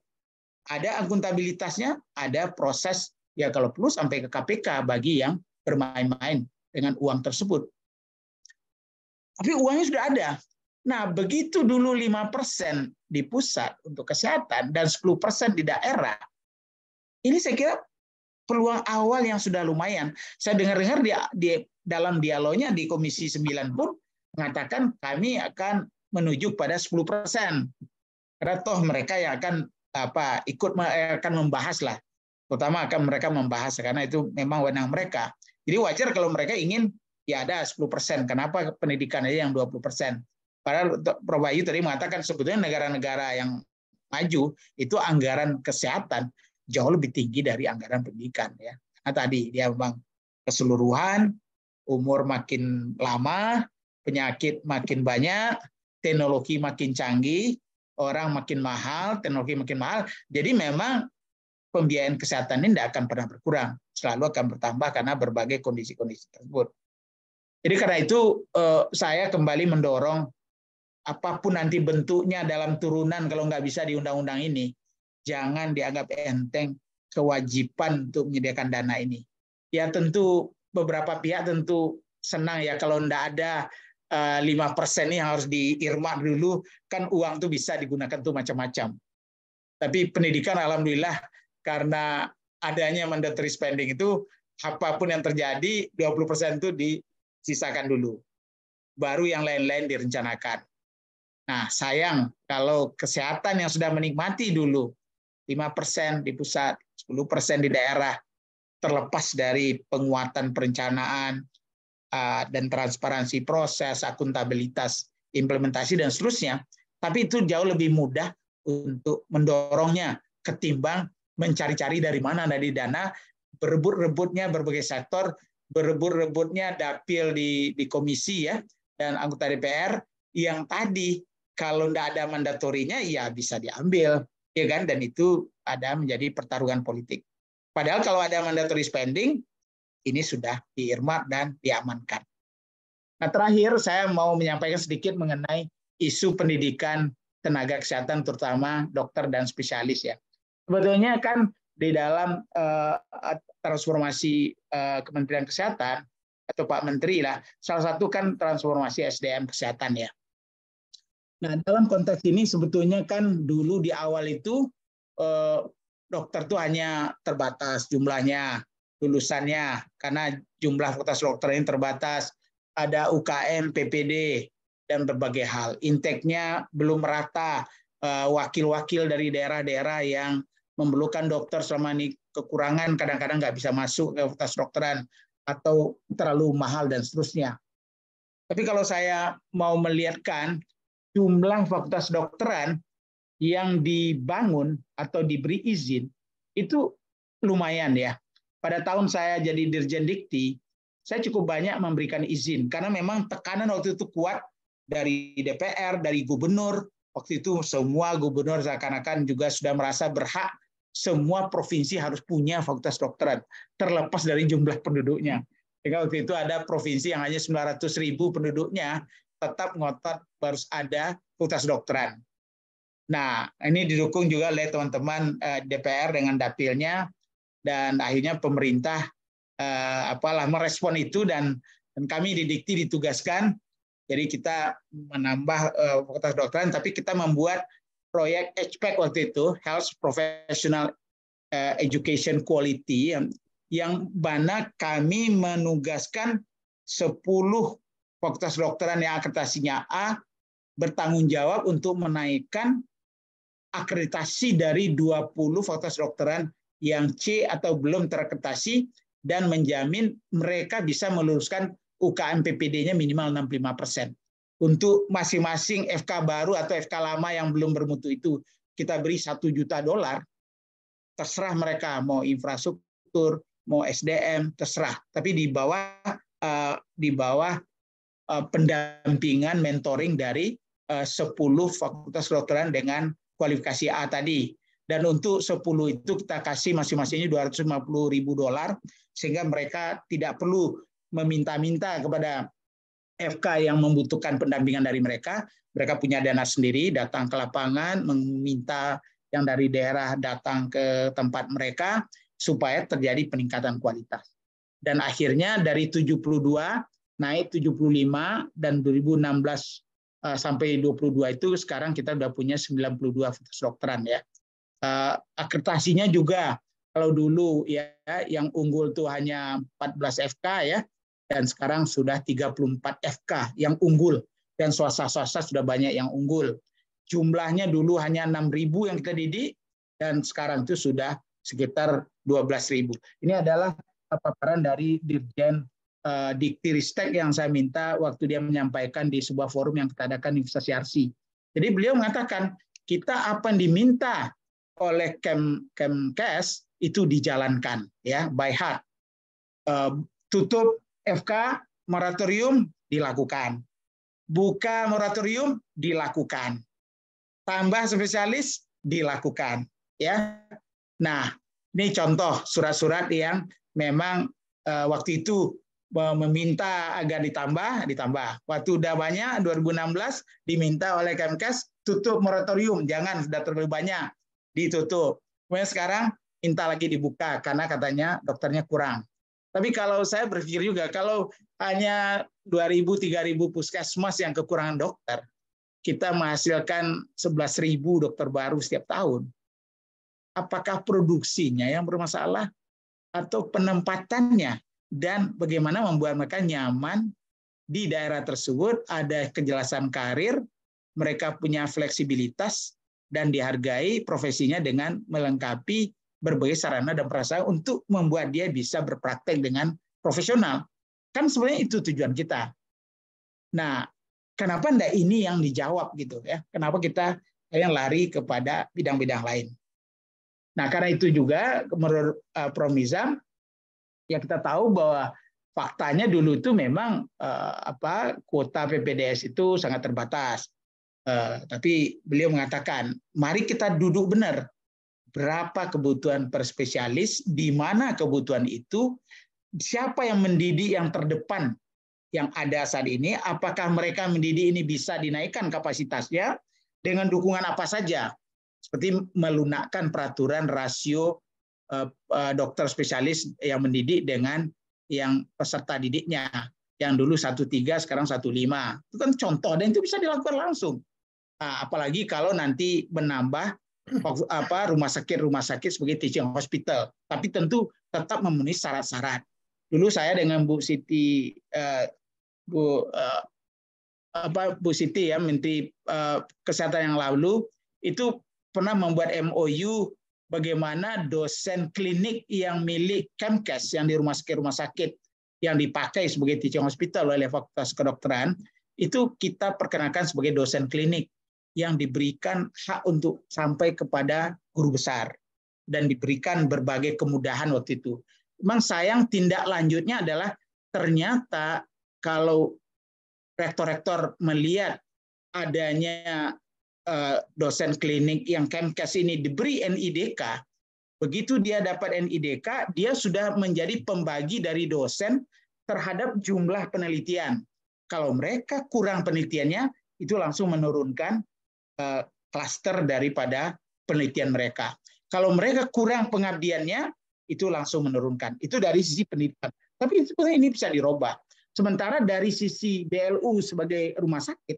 ada akuntabilitasnya, ada proses, ya kalau perlu sampai ke KPK bagi yang bermain-main dengan uang tersebut. Tapi uangnya sudah ada. Nah, begitu dulu 5% di pusat untuk kesehatan dan 10% di daerah, ini saya kira peluang awal yang sudah lumayan. Saya dengar-dengar di dalam dialognya di Komisi 9 pun mengatakan kami akan menuju pada 10%. Karena toh mereka yang akan akan membahas lah. Terutama akan mereka membahas karena itu memang wewenang mereka. Jadi wajar kalau mereka ingin ya ada 10%. Kenapa pendidikan aja yang 20%? Padahal Prof. Wahyu tadi mengatakan sebetulnya negara-negara yang maju itu anggaran kesehatan jauh lebih tinggi dari anggaran pendidikan ya. Nah, tadi dia memang keseluruhan, umur makin lama, penyakit makin banyak, teknologi makin canggih, orang makin mahal, teknologi makin mahal. Jadi memang pembiayaan kesehatan ini tidak akan pernah berkurang, selalu akan bertambah karena berbagai kondisi-kondisi tersebut. Jadi karena itu saya kembali mendorong apapun nanti bentuknya dalam turunan kalau nggak bisa di undang-undang ini, jangan dianggap enteng kewajiban untuk menyediakan dana ini. Ya tentu beberapa pihak tentu senang ya kalau nggak ada 5% ini yang harus diirmak dulu, kan uang itu bisa digunakan tuh macam-macam. Tapi pendidikan alhamdulillah karena adanya mandatory spending itu apapun yang terjadi 20% itu disisakan dulu. Baru yang lain-lain direncanakan. Nah, sayang kalau kesehatan yang sudah menikmati dulu 5% di pusat, 10% di daerah, terlepas dari penguatan perencanaan dan transparansi proses, akuntabilitas, implementasi dan seterusnya, tapi itu jauh lebih mudah untuk mendorongnya ketimbang mencari-cari dari mana dari dana, berebut-rebutnya berbagai sektor, berebut-rebutnya dapil di komisi ya dan anggota DPR yang tadi kalau tidak ada mandatorinya ya bisa diambil ya kan, dan itu ada menjadi pertarungan politik. Padahal kalau ada mandatory spending ini sudah diirmak dan diamankan. Nah, terakhir saya mau menyampaikan sedikit mengenai isu pendidikan tenaga kesehatan terutama dokter dan spesialis ya. Sebetulnya kan di dalam transformasi Kementerian Kesehatan atau Pak Menteri lah, salah satu kan transformasi SDM kesehatan ya. Nah, dalam konteks ini sebetulnya kan dulu di awal itu dokter tuh hanya terbatas jumlahnya, lulusannya, karena jumlah fakultas dokter ini terbatas, ada UKM, PPD, dan berbagai hal. Intake-nya belum merata, wakil-wakil dari daerah-daerah yang memerlukan dokter selama ini kekurangan, kadang-kadang nggak bisa masuk ke fakultas dokteran, atau terlalu mahal, dan seterusnya. Tapi kalau saya mau melihatkan jumlah fakultas dokteran yang dibangun atau diberi izin itu lumayan ya. Pada tahun saya jadi Dirjen Dikti, saya cukup banyak memberikan izin karena memang tekanan waktu itu kuat dari DPR, dari gubernur. Waktu itu semua gubernur seakan-akan juga sudah merasa berhak semua provinsi harus punya fakultas dokteran, terlepas dari jumlah penduduknya. Sehingga waktu itu ada provinsi yang hanya 900.000 penduduknya, tetap ngotot harus ada fakultas dokteran. Nah, ini didukung juga oleh teman-teman DPR dengan dapilnya, dan akhirnya pemerintah merespon itu, dan kami di Dikti ditugaskan. Jadi kita menambah fakultas dokteran, tapi kita membuat proyek HPEQ waktu itu, Health Professional Education Quality, yang mana kami menugaskan 10 fakultas dokteran yang akreditasinya A bertanggung jawab untuk menaikkan akreditasi dari 20 fakultas dokteran yang C atau belum terakreditasi, dan menjamin mereka bisa meluluskan UKM PPD-nya minimal 65%. Untuk masing-masing FK baru atau FK lama yang belum bermutu itu, kita beri $1 juta. Terserah mereka mau infrastruktur, mau SDM, terserah. Tapi di bawah pendampingan mentoring dari 10 fakultas kedokteran dengan kualifikasi A tadi. Dan untuk 10 itu kita kasih masing-masingnya $250.000, sehingga mereka tidak perlu meminta-minta kepada FK yang membutuhkan pendampingan dari mereka. Mereka punya dana sendiri, datang ke lapangan, meminta yang dari daerah datang ke tempat mereka, supaya terjadi peningkatan kualitas. Dan akhirnya dari 72 naik 75, dan 2016 sampai 22 itu sekarang kita sudah punya 92 fakultas kedokteran ya. Akreditasinya juga, kalau dulu ya yang unggul tuh hanya 14 FK ya, dan sekarang sudah 34 FK yang unggul, dan swasta-swasta sudah banyak yang unggul. Jumlahnya dulu hanya 6.000 yang kita didik, dan sekarang itu sudah sekitar 12.000. Ini adalah paparan dari Dirjen Dikti-Ristek yang saya minta waktu dia menyampaikan di sebuah forum yang kita adakan di Universitas Yarsi. Jadi beliau mengatakan, kita apa yang diminta oleh Kemkes itu dijalankan ya, by heart. Tutup FK moratorium dilakukan, buka moratorium dilakukan, tambah spesialis dilakukan ya. Nah, ini contoh surat-surat yang memang waktu itu meminta agar ditambah. Waktu udah banyak 2016 diminta oleh Kemkes tutup moratorium, jangan sudah terlalu banyak, ditutup. Kemudian sekarang minta lagi dibuka karena katanya dokternya kurang. Tapi kalau saya berpikir juga, kalau hanya 2.000-3.000 puskesmas yang kekurangan dokter, kita menghasilkan 11.000 dokter baru setiap tahun. Apakah produksinya yang bermasalah atau penempatannya, dan bagaimana membuat mereka nyaman di daerah tersebut, ada kejelasan karir, mereka punya fleksibilitas, dan dihargai profesinya dengan melengkapi berbagai sarana dan prasarana untuk membuat dia bisa berpraktek dengan profesional. Kan sebenarnya itu tujuan kita. Nah, kenapa enggak ini yang dijawab gitu ya? Kenapa kita yang lari kepada bidang-bidang lain? Nah, karena itu juga menurut Prof. Nizam, ya kita tahu bahwa faktanya dulu itu memang kuota PPDS itu sangat terbatas. Tapi beliau mengatakan, mari kita duduk benar. Berapa kebutuhan per spesialis, di mana kebutuhan itu, siapa yang mendidik yang terdepan yang ada saat ini, apakah mereka mendidik ini bisa dinaikkan kapasitasnya dengan dukungan apa saja, seperti melunakkan peraturan rasio dokter spesialis yang mendidik dengan yang peserta didiknya, yang dulu 1,3 sekarang 1,5. Itu kan contoh, dan itu bisa dilakukan langsung. Apalagi kalau nanti menambah rumah sakit sebagai teaching hospital, tapi tentu tetap memenuhi syarat-syarat. Dulu saya dengan Bu Siti Bu Siti ya, Menteri Kesehatan yang lalu itu pernah membuat MOU bagaimana dosen klinik yang milik Kemkes yang di rumah sakit yang dipakai sebagai teaching hospital oleh Fakultas Kedokteran itu kita perkenalkan sebagai dosen klinik yang diberikan hak untuk sampai kepada guru besar dan diberikan berbagai kemudahan waktu itu. Memang sayang tindak lanjutnya adalah ternyata kalau rektor-rektor melihat adanya dosen klinik yang Kemkes ini diberi NIDK, begitu dia dapat NIDK, dia sudah menjadi pembagi dari dosen terhadap jumlah penelitian. Kalau mereka kurang penelitiannya, itu langsung menurunkan klaster daripada penelitian mereka. Kalau mereka kurang pengabdiannya, itu langsung menurunkan. Itu dari sisi pendidikan. Tapi sebenarnya ini bisa dirubah. Sementara dari sisi BLU sebagai rumah sakit,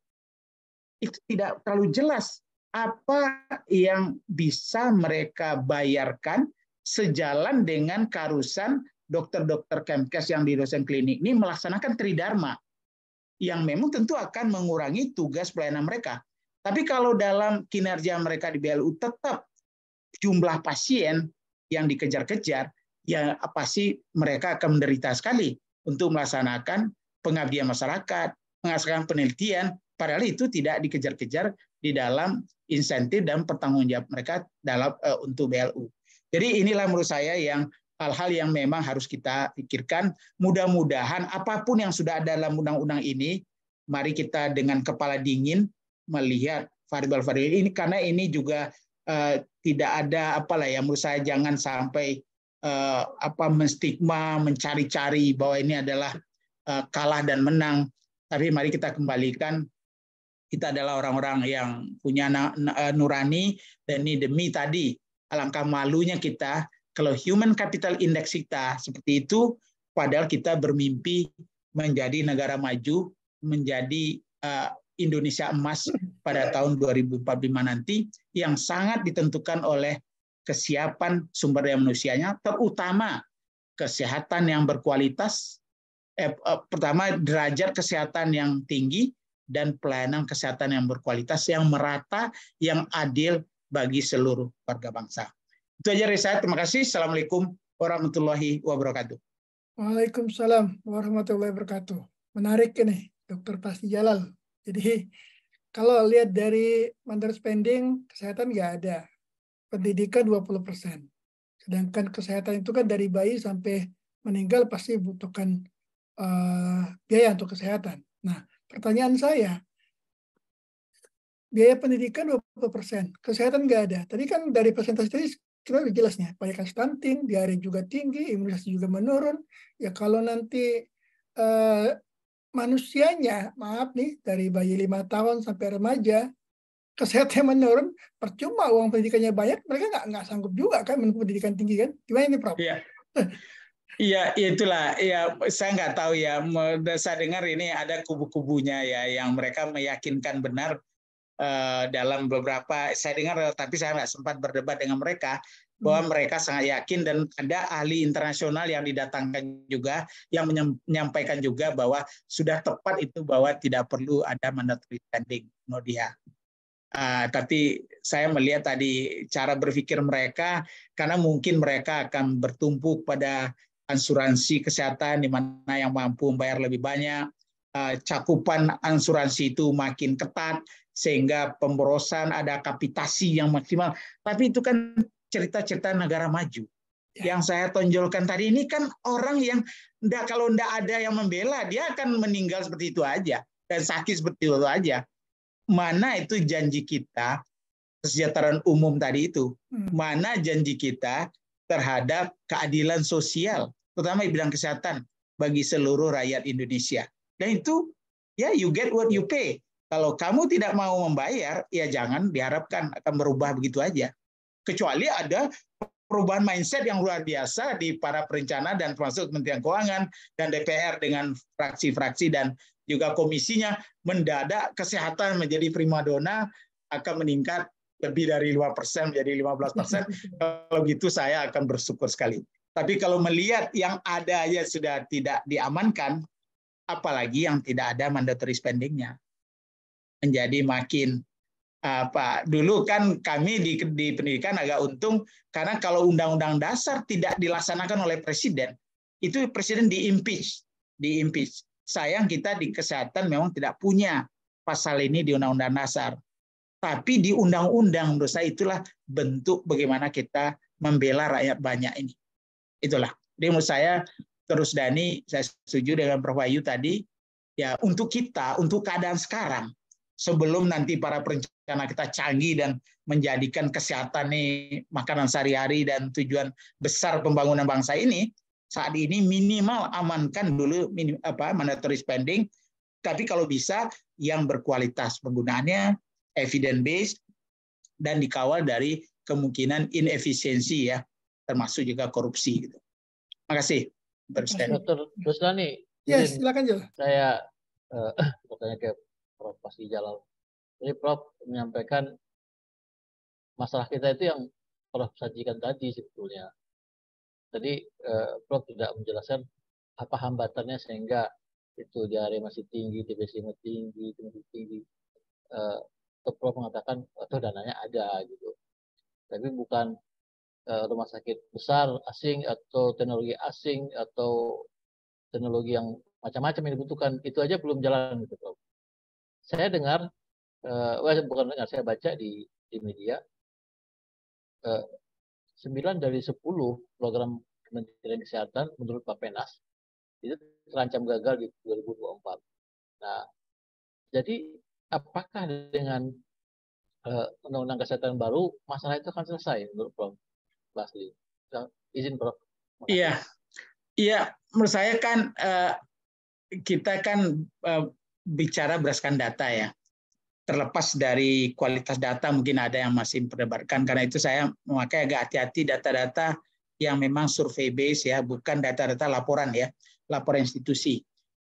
itu tidak terlalu jelas apa yang bisa mereka bayarkan sejalan dengan keharusan dokter-dokter Kemkes yang di dosen klinik ini melaksanakan tridharma, yang memang tentu akan mengurangi tugas pelayanan mereka. Tapi kalau dalam kinerja mereka di BLU tetap jumlah pasien yang dikejar-kejar, ya pasti mereka akan menderita sekali untuk melaksanakan pengabdian masyarakat, melaksanakan penelitian, padahal itu tidak dikejar-kejar di dalam insentif dan pertanggungjawab mereka dalam untuk BLU. Jadi inilah menurut saya yang hal-hal yang memang harus kita pikirkan. Mudah-mudahan apapun yang sudah ada dalam undang-undang ini, mari kita dengan kepala dingin melihat variabel-variabel ini, karena ini juga tidak ada menurut saya jangan sampai menstigma, mencari-cari bahwa ini adalah kalah dan menang. Tapi mari kita kembalikan, kita adalah orang-orang yang punya nurani, dan ini demi tadi, alangkah malunya kita kalau human capital index kita seperti itu, padahal kita bermimpi menjadi negara maju, menjadi Indonesia emas pada tahun 2045 nanti, yang sangat ditentukan oleh kesiapan sumber daya manusianya, terutama kesehatan yang berkualitas, pertama derajat kesehatan yang tinggi, dan pelayanan kesehatan yang berkualitas, yang merata, yang adil bagi seluruh warga bangsa. Itu aja dari saya. Terima kasih. Assalamualaikum warahmatullahi wabarakatuh. Waalaikumsalam warahmatullahi wabarakatuh. Menarik ini, Dr. Pasti Jalal. Jadi kalau lihat dari mandar spending, kesehatan nggak ada. Pendidikan 20%. Sedangkan kesehatan itu kan dari bayi sampai meninggal pasti butuhkan biaya untuk kesehatan. Nah, pertanyaan saya, biaya pendidikan 20%, kesehatan nggak ada. Tadi kan dari presentasi tadi kita udah jelasnya, banyak stunting, diare juga tinggi, imunisasi juga menurun. Ya kalau nanti manusianya, maaf nih, dari bayi 5 tahun sampai remaja, kesehatan menurun, percuma uang pendidikannya banyak, mereka nggak sanggup juga kan menempuh pendidikan tinggi kan? Gimana ini, Prof? Iya. Iya, itulah. Ya, saya nggak tahu ya. Saya dengar ini ada kubu-kubunya ya, yang mereka meyakinkan benar dalam beberapa. Saya dengar, tapi saya nggak sempat berdebat dengan mereka bahwa mereka sangat yakin, dan ada ahli internasional yang didatangkan juga yang menyampaikan juga bahwa sudah tepat itu bahwa tidak perlu ada mandatory spending, menurut dia. Tapi saya melihat tadi cara berpikir mereka, karena mungkin mereka akan bertumpu pada asuransi kesehatan di mana yang mampu membayar lebih banyak, cakupan asuransi itu makin ketat sehingga pemborosan ada kapitasi yang maksimal. Tapi itu kan cerita-cerita negara maju. Yang saya tonjolkan tadi ini kan orang yang kalau enggak ada yang membela, dia akan meninggal seperti itu aja dan sakit seperti itu aja. Mana itu janji kita kesejahteraan umum tadi itu? Mana janji kita terhadap keadilan sosial, terutama di bidang kesehatan bagi seluruh rakyat Indonesia? Dan itu ya you get what you pay. Kalau kamu tidak mau membayar, ya jangan diharapkan akan berubah begitu aja. Kecuali ada perubahan mindset yang luar biasa di para perencana dan termasuk Kementerian Keuangan dan DPR dengan fraksi-fraksi dan juga komisinya, mendadak kesehatan menjadi primadona, akan meningkat lebih dari 5% menjadi 15%. Kalau gitu saya akan bersyukur sekali. Tapi kalau melihat yang ada aja sudah tidak diamankan, apalagi yang tidak ada mandatory spending-nya. Menjadi makin dulu kan kami di pendidikan agak untung karena kalau undang-undang dasar tidak dilaksanakan oleh presiden, itu presiden diimpeach. Sayang kita di kesehatan memang tidak punya pasal ini di undang-undang dasar. Tapi di undang-undang menurut saya itulah bentuk bagaimana kita membela rakyat banyak ini. Itulah. Jadi menurut saya terus Dani, saya setuju dengan Prof. Wahyu tadi, ya untuk kita, untuk keadaan sekarang, sebelum nanti para perencana kita canggih dan menjadikan kesehatan nih makanan sehari-hari dan tujuan besar pembangunan bangsa ini, saat ini minimal amankan dulu mandatory spending, tapi kalau bisa yang berkualitas penggunaannya, evidence based, dan dikawal dari kemungkinan inefisiensi ya, termasuk juga korupsi. Gitu. Terima kasih. Dr. Rusdani, yes, silakan Jal. Saya bertanya ke Prof. Pasti Jalal. Jadi Prof menyampaikan masalah kita itu yang Prof sajikan tadi sebetulnya. Tadi Prof tidak menjelaskan apa hambatannya sehingga itu diare masih tinggi, TBC masih tinggi. Prof mengatakan atau dananya ada gitu. Tapi bukan rumah sakit besar asing atau teknologi asing atau teknologi yang macam-macam yang dibutuhkan, itu aja belum jalan gitu Prof. Saya dengar, bukan dengar, saya baca di media, 9 dari 10 program Kementerian Kesehatan menurut Pak Penas itu terancam gagal di 2024. Nah, jadi apakah dengan undang-undang kesehatan baru masalah itu akan selesai menurut Prof. Basli? Izin Prof. Iya, menurut saya kan kita kan bicara berdasarkan data ya. Terlepas dari kualitas data mungkin ada yang masih memperdebatkan, karena itu saya memakai agak hati-hati data-data yang memang survei base ya, bukan data-data laporan ya, laporan institusi.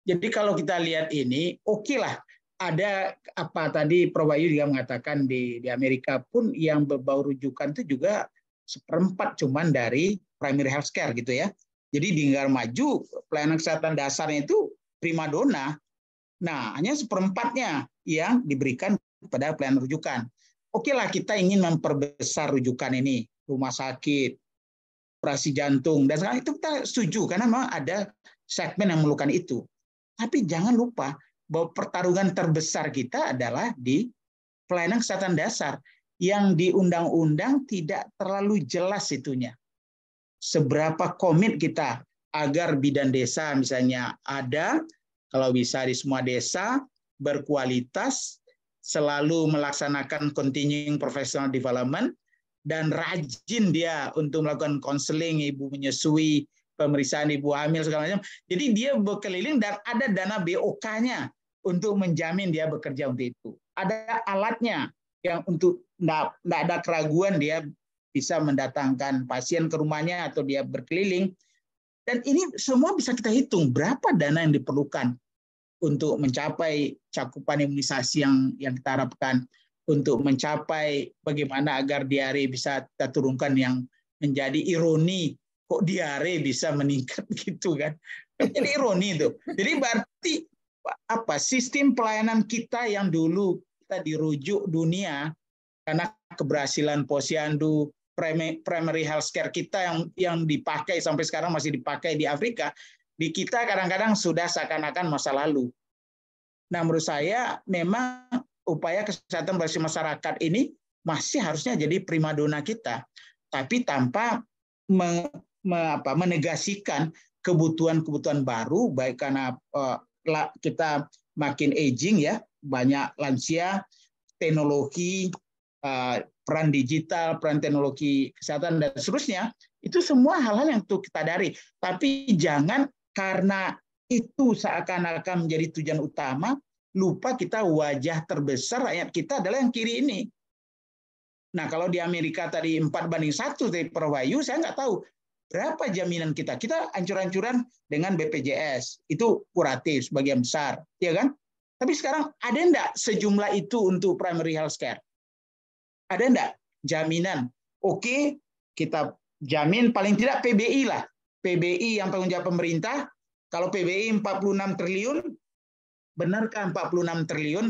Jadi kalau kita lihat ini, oke lah, ada apa tadi Prof. Wahyu juga mengatakan di Amerika pun yang berbau rujukan itu juga 1/4 cuman dari primary health care gitu ya. Jadi di negara maju pelayanan kesehatan dasarnya itu primadona. Nah, hanya 1/4-nya yang diberikan kepada pelayanan rujukan. Oke lah, kita ingin memperbesar rujukan ini, rumah sakit, operasi jantung, dan sekarang itu kita setuju karena memang ada segmen yang memerlukan itu. Tapi jangan lupa bahwa pertarungan terbesar kita adalah di pelayanan kesehatan dasar yang di undang-undang tidak terlalu jelas itunya. Seberapa komit kita agar bidan desa misalnya ada, kalau bisa di semua desa, berkualitas, selalu melaksanakan continuing professional development, dan rajin dia untuk melakukan konseling ibu menyusui, pemeriksaan ibu hamil, segala macam. Jadi dia berkeliling dan ada dana BOK-nya untuk menjamin dia bekerja untuk itu. Ada alatnya yang untuk tidak ada keraguan dia bisa mendatangkan pasien ke rumahnya atau dia berkeliling. Dan ini semua bisa kita hitung berapa dana yang diperlukan untuk mencapai cakupan imunisasi yang kita harapkan, untuk mencapai bagaimana agar diare bisa kita turunkan, yang menjadi ironi kok diare bisa meningkat gitu kan. Jadi ironi itu. Jadi berarti apa sistem pelayanan kita yang dulu kita dirujuk dunia karena keberhasilan posyandu, primary health care kita yang dipakai sampai sekarang masih dipakai di Afrika, di kita kadang-kadang sudah seakan-akan masa lalu. Nah, menurut saya memang upaya kesehatan berbasis masyarakat ini masih harusnya jadi primadona kita, tapi tanpa menegasikan kebutuhan-kebutuhan baru, baik karena kita makin aging ya, banyak lansia, teknologi, peran digital, peran teknologi kesehatan dan seterusnya, itu semua hal-hal yang perlu kita sadari. Tapi jangan karena itu seakan-akan menjadi tujuan utama, lupa kita wajah terbesar rakyat kita adalah yang kiri ini. Nah, kalau di Amerika tadi 4:1 dari Prof. Wahyu, saya nggak tahu berapa jaminan kita. Kita ancur-ancuran dengan BPJS, itu kuratif sebagian besar, ya kan? Tapi sekarang ada enggak sejumlah itu untuk primary health care? Ada enggak jaminan? Oke, kita jamin paling tidak PBI lah. PBI yang tanggung jawab pemerintah. Kalau PBI 46 triliun, benarkah 46 triliun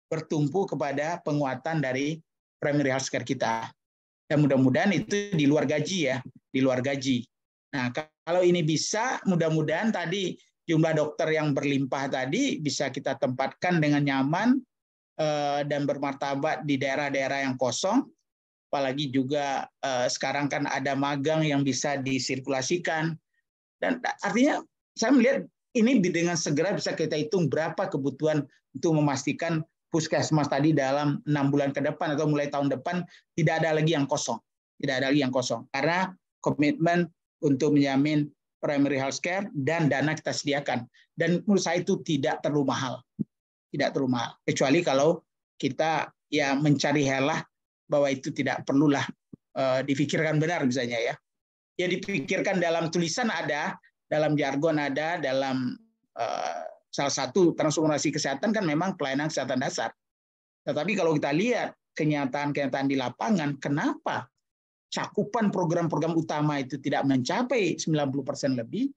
bertumpu kepada penguatan dari primary healthcare kita? Dan mudah-mudahan itu di luar gaji ya, di luar gaji. Nah, kalau ini bisa, mudah-mudahan tadi jumlah dokter yang berlimpah tadi bisa kita tempatkan dengan nyaman dan bermartabat di daerah-daerah yang kosong. Apalagi juga sekarang kan ada magang yang bisa disirkulasikan. Dan artinya saya melihat ini dengan segera bisa kita hitung berapa kebutuhan untuk memastikan puskesmas tadi dalam 6 bulan ke depan atau mulai tahun depan tidak ada lagi yang kosong. Tidak ada lagi yang kosong. Karena komitmen untuk menjamin primary healthcare dan dana kita sediakan. Dan menurut saya itu tidak terlalu mahal. Tidak terlalu mahal. Kecuali kalau kita ya mencari helah bahwa itu tidak perlulah dipikirkan benar misalnya ya. Ya dipikirkan dalam tulisan ada, dalam jargon ada, dalam salah satu transformasi kesehatan kan memang pelayanan kesehatan dasar. Tetapi kalau kita lihat kenyataan-kenyataan di lapangan, kenapa cakupan program-program utama itu tidak mencapai 90% lebih?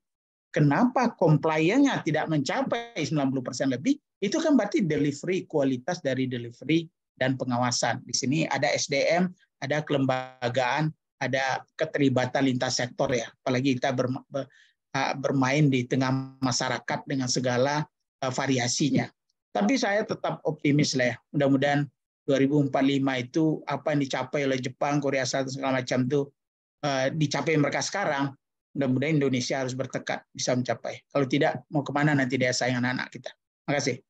Kenapa compliance-nya tidak mencapai 90% lebih? Itu kan berarti delivery, kualitas dari delivery dan pengawasan. Di sini ada SDM, ada kelembagaan, ada keterlibatan lintas sektor ya. Apalagi kita bermain di tengah masyarakat dengan segala variasinya. Tapi saya tetap optimis lah ya. Mudah-mudahan 2045 itu apa yang dicapai oleh Jepang, Korea Selatan segala macam itu dicapai mereka sekarang. Mudah-mudahan Indonesia harus bertekad bisa mencapai. Kalau tidak, mau kemana nanti daya saing anak-anak kita. Terima kasih.